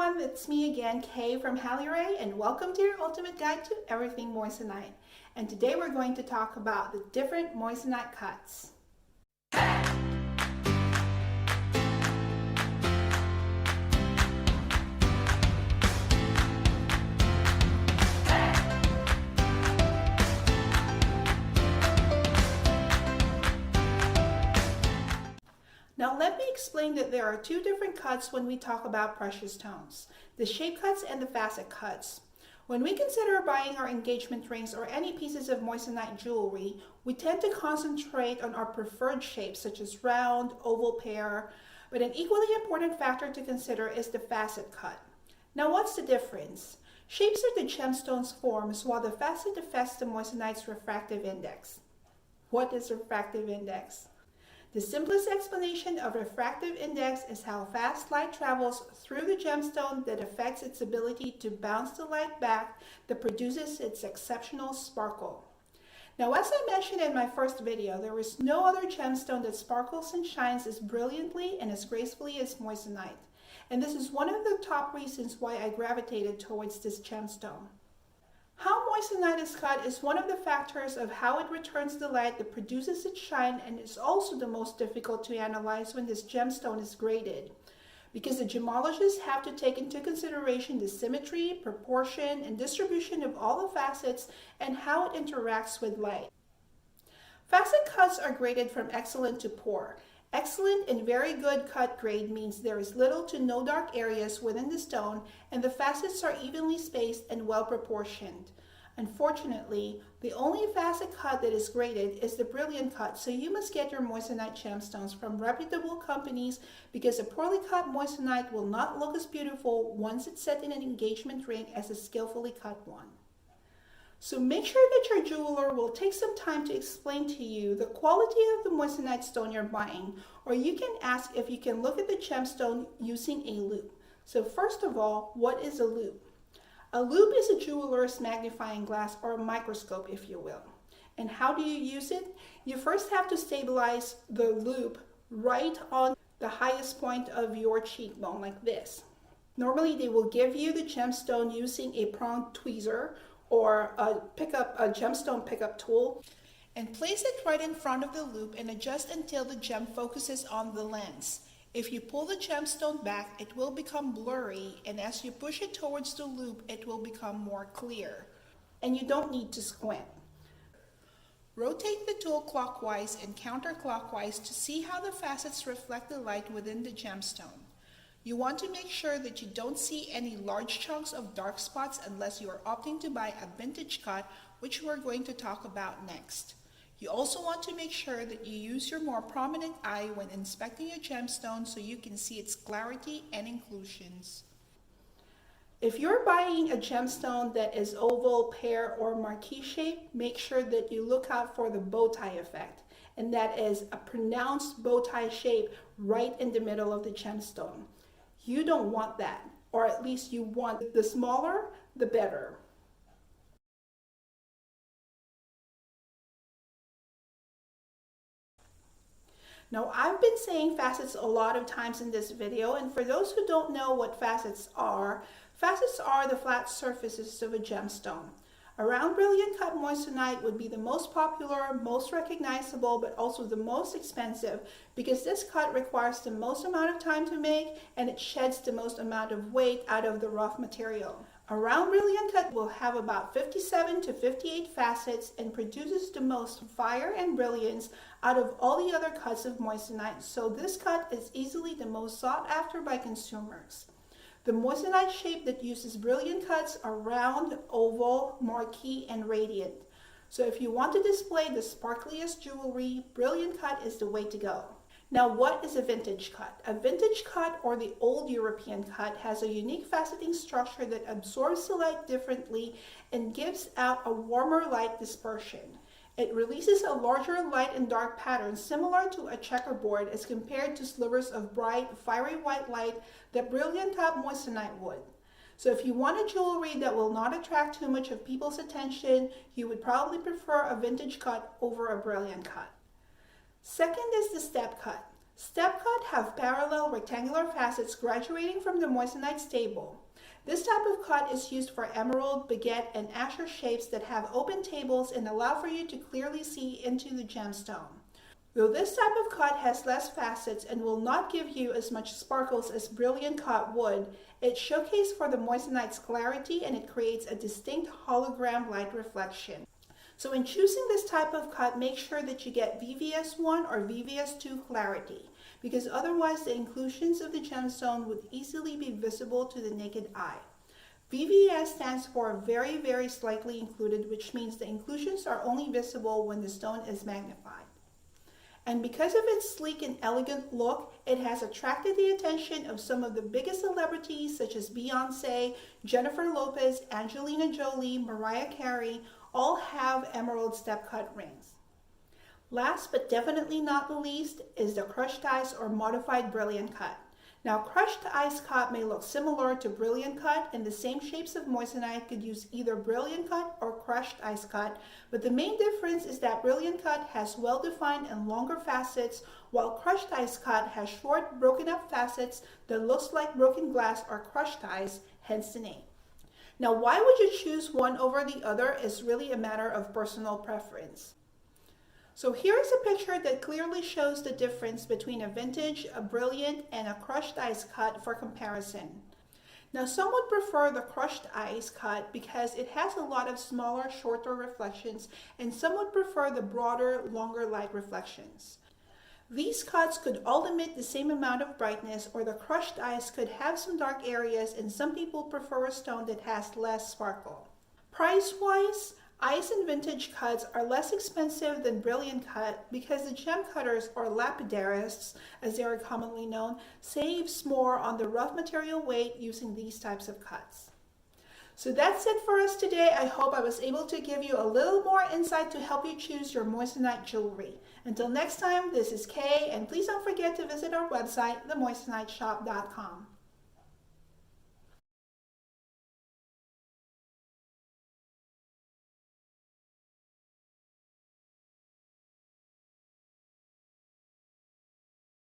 everyone, it's me again, Kay from Halliray, and welcome to your ultimate guide to everything moissanite. And today we're going to talk about the different moissanite cuts. Now let me explain that there are two different cuts when we talk about precious stones, the shape cuts and the facet cuts. When we consider buying our engagement rings or any pieces of moissanite jewelry, we tend to concentrate on our preferred shapes such as round, oval, pear, but an equally important factor to consider is the facet cut. Now what's the difference? Shapes are the gemstone's forms while the facet affects the moissanite's refractive index. What is refractive index? The simplest explanation of refractive index is how fast light travels through the gemstone that affects its ability to bounce the light back that produces its exceptional sparkle. Now, as I mentioned in my first video, there is no other gemstone that sparkles and shines as brilliantly and as gracefully as moissanite. And this is one of the top reasons why I gravitated towards this gemstone. How moissanite is cut is one of the factors of how it returns the light that produces its shine, and is also the most difficult to analyze when this gemstone is graded, because the gemologists have to take into consideration the symmetry, proportion, and distribution of all the facets and how it interacts with light. Facet cuts are graded from excellent to poor. Excellent and very good cut grade means there is little to no dark areas within the stone, and the facets are evenly spaced and well proportioned. Unfortunately, the only facet cut that is graded is the brilliant cut, so you must get your moissanite gemstones from reputable companies, because a poorly cut moissanite will not look as beautiful once it's set in an engagement ring as a skillfully cut one. So make sure that your jeweler will take some time to explain to you the quality of the moissanite stone you're buying, or you can ask if you can look at the gemstone using a loupe. So first of all, what is a loupe? A loupe is a jeweler's magnifying glass, or a microscope if you will. And how do you use it? You first have to stabilize the loupe right on the highest point of your cheekbone like this. Normally they will give you the gemstone using a pronged tweezer or a gemstone pickup tool, and place it right in front of the loupe and adjust until the gem focuses on the lens. If you pull the gemstone back, it will become blurry, and as you push it towards the loupe, it will become more clear. And you don't need to squint. Rotate the tool clockwise and counterclockwise to see how the facets reflect the light within the gemstone. You want to make sure that you don't see any large chunks of dark spots unless you are opting to buy a vintage cut, which we're going to talk about next. You also want to make sure that you use your more prominent eye when inspecting your gemstone so you can see its clarity and inclusions. If you're buying a gemstone that is oval, pear, or marquee shape, make sure that you look out for the bow tie effect, and that is a pronounced bow tie shape right in the middle of the gemstone. You don't want that, or at least you want the smaller, the better. Now, I've been saying facets a lot of times in this video, and for those who don't know what facets are the flat surfaces of a gemstone. A round brilliant cut moissanite would be the most popular, most recognizable, but also the most expensive, because this cut requires the most amount of time to make, and it sheds the most amount of weight out of the rough material. A round brilliant cut will have about 57 to 58 facets and produces the most fire and brilliance out of all the other cuts of moissanite, so this cut is easily the most sought after by consumers. The moissanite shape that uses brilliant cuts are round, oval, marquee, and radiant. So if you want to display the sparkliest jewelry, brilliant cut is the way to go. Now, what is a vintage cut? A vintage cut, or the old European cut, has a unique faceting structure that absorbs the light differently and gives out a warmer light dispersion. It releases a larger light and dark pattern similar to a checkerboard as compared to slivers of bright, fiery white light that brilliant top moissanite would. So if you want a jewelry that will not attract too much of people's attention, you would probably prefer a vintage cut over a brilliant cut. Second is the step cut. Step cut have parallel rectangular facets graduating from the moissanite stable. This type of cut is used for emerald, baguette, and azure shapes that have open tables and allow for you to clearly see into the gemstone. Though this type of cut has less facets and will not give you as much sparkles as brilliant cut would, it's showcased for the moissanite's clarity and it creates a distinct hologram light reflection. So in choosing this type of cut, make sure that you get VVS1 or VVS2 clarity, because otherwise the inclusions of the gemstone would easily be visible to the naked eye. VVS stands for very, very slightly included, which means the inclusions are only visible when the stone is magnified. And because of its sleek and elegant look, it has attracted the attention of some of the biggest celebrities such as Beyonce, Jennifer Lopez, Angelina Jolie, Mariah Carey, all have emerald step cut rings. Last but definitely not the least is the crushed ice or modified brilliant cut. Now, crushed ice cut may look similar to brilliant cut, and the same shapes of moissanite could use either brilliant cut or crushed ice cut, but the main difference is that brilliant cut has well-defined and longer facets, while crushed ice cut has short, broken up facets that looks like broken glass or crushed ice, hence the name. Now, why would you choose one over the other is really a matter of personal preference. So here's a picture that clearly shows the difference between a vintage, a brilliant, and a crushed ice cut for comparison. Now, some would prefer the crushed ice cut because it has a lot of smaller, shorter reflections, and some would prefer the broader, longer light reflections. These cuts could all emit the same amount of brightness, or the crushed ice could have some dark areas, and some people prefer a stone that has less sparkle. Price-wise, ice and vintage cuts are less expensive than brilliant cut because the gem cutters, or lapidarists as they are commonly known, saves more on the rough material weight using these types of cuts. So that's it for us today. I hope I was able to give you a little more insight to help you choose your moissanite jewelry. Until next time, this is Kay, and please don't forget to visit our website, themoissaniteshop.com.